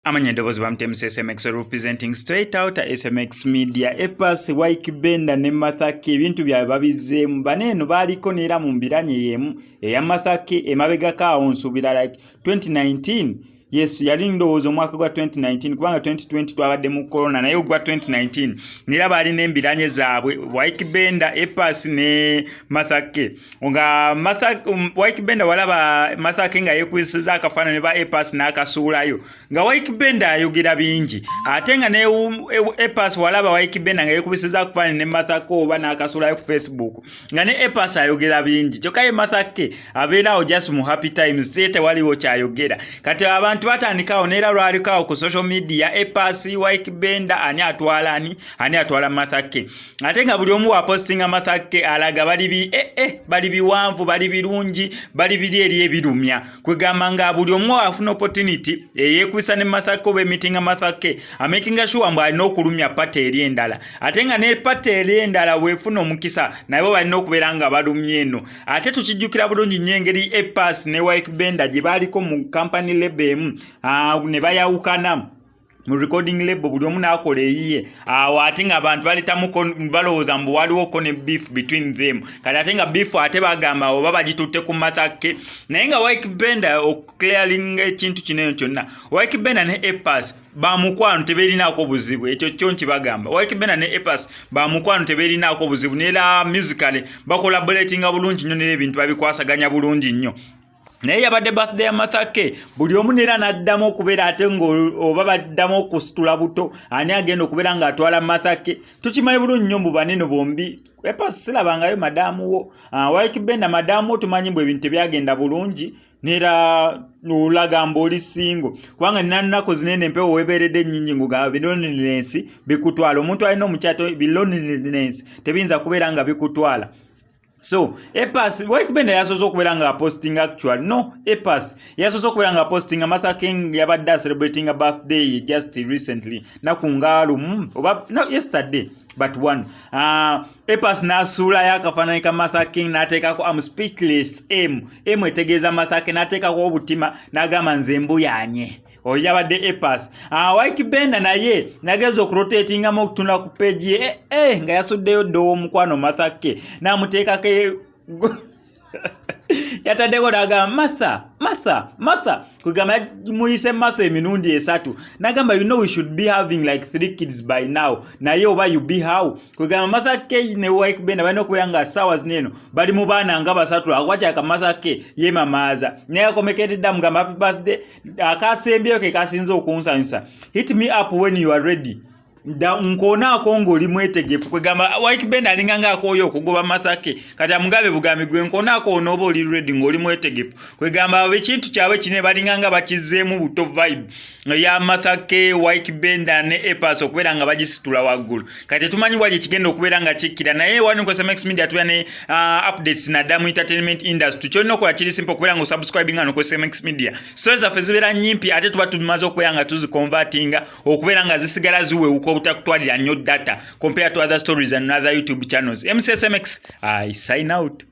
Amanya eddoboozi bamutemu SMX representing straight out SMX media Epas Waikibenda ne Mathake ebintu bya babizeemu baneeno baaliko neera mu mbiranye yemu eya Mathake emabegako awo nsubira like 2019 yes yali ndowooza omwaka gwa 2019 kubanga 2020 twabadde mu corona naye ogwa 2019 neera baali n'embiranye zaabwe Waikibenda Epas ne Mathake nga Waikibenda walaba Mathake nga yeekubisiza akafaananyi ba Epas n'akasuulayo nga Waikibenda ayogera bingi ate nga ne Epas walaba Waikibenda nga yeekubisiza akafaananyi ne Mathake oba n'akasuulayo ku Facebook nga ne Epas ayogera bingi kyokka ye Mathake abeerawo just mu happy times tewaliwo kyayogera kati abantu batandikawo neera lwalikawo ku social media Epas Waikibenda ani atwala Mathake ate nga buli omu wa postinga Mathake alaga bali biwanvu bali birungi bali biri eri ebirumya kwegamba nga buli omu afuna opportunity yeekwisa ne Mathake oba meeting Mathake amakinga sure mbu alina okulumya pata eri endala ate nga ne pata eri endala weefuna omukisa nabo balina okubeera nga balumya eno ate tukijjukira bulungi nnyo engeri Epas ne Waikibenda gye baaliko mu company label emu ne bayawukana mu recording label buli omu n'akola eyiye awo ate nga abantu balowooza mbu waliwoko ne beef between them kati ate nga beef ate bagamba oba bagitutte ku Mathake naye nga Waikibenda okclearing ekintu kino kyonna Waikibenda ne Epas bamukwano teberinaako buzibu ekyo kyo nkibagamba Waikibenda ne Epas bamukwano teberinaako buzibu neera musically bakolaboratinga bulungi nnyo neera ebintu babikwasaganya bulungi nnyo naye yabadde birthday ya Mathake buli omu neera n'addamu okubeera ate oba baddamu okusitula buto ani agenda okubeera ng'atwala Mathake tukimanyi bulungi nnyo mu banene bombi Epas sirabangayo madaamu wo Waikibenda madaamu wo tumanyi mbu ebintu tebyagenda bulungi neera nolaga mbu oli singo kubanga nina nnaku zinene empewo weebeeredde nnyingi ngugamba biloneliness bikutwala omuntu alina omukyato biloneliness tebiyinza kubeera nga bikutwala. So, Epas, Waikibenda yasozo okubeera nga posting actually. No, Epas, yasozo okubeera nga posting Mathake yabadde celebrating a birthday just recently. Nakungalo, no, yesterday, but one. Epas n'asuula y'akafaananyi ka Mathake n'ateekako I'm speechless M etegeeza Mathake n'ateekako obutima n'agamba nze mbuyanye. Oyo yabadde Epas. Waikibenda naye nageza okurotatingamu okutunda ku page ye nga yasuddeyo ddo omukwano Mathake n'amuteekako yataddeko n'agamba Martha kugamba muyise Martha emirundi esatu n'agamba you know we should be having like 3 kids by now naye oba you be how kugamba Mathake ne Waikibenda balina okubeera nga ssaawa zineeno bali mu baana nga basatu akwakyaka Mathake yeemamaaza naye akomekeredde amugamba happy birthday akasembyeyo ke kasinze okunsanyusa hit me up when you are ready nkonaako ng'oli mwetegefu kwegamba Waikibenda alinga ng'akooyo okugoba Mathake kati amugabe bugambi gwe nkonaako onooba oli ready ng'oli mwetegefu kwegamba ekintu kyabwe kine balinga nga bakizzeemu buto vibe ya Mathake Waikibenda ne Epas okubeera nga bagisitula waggulu kati tumanyi bwali kigenda okubeera nga kikkira naye wano ku SMX media tubeera ne updates nadda mu entertainment industry kyolina okukola kiri simple okubeera nga osubscribing ano ku SMX media stories zaffe zibeera nyimpi ate tuba tumaze okubeera nga tuziconvertinga okubeera nga zisigala ziwewuka obutakutwalira nnyo data compared to other stories and other YouTube channels. MCSMX, I sign out.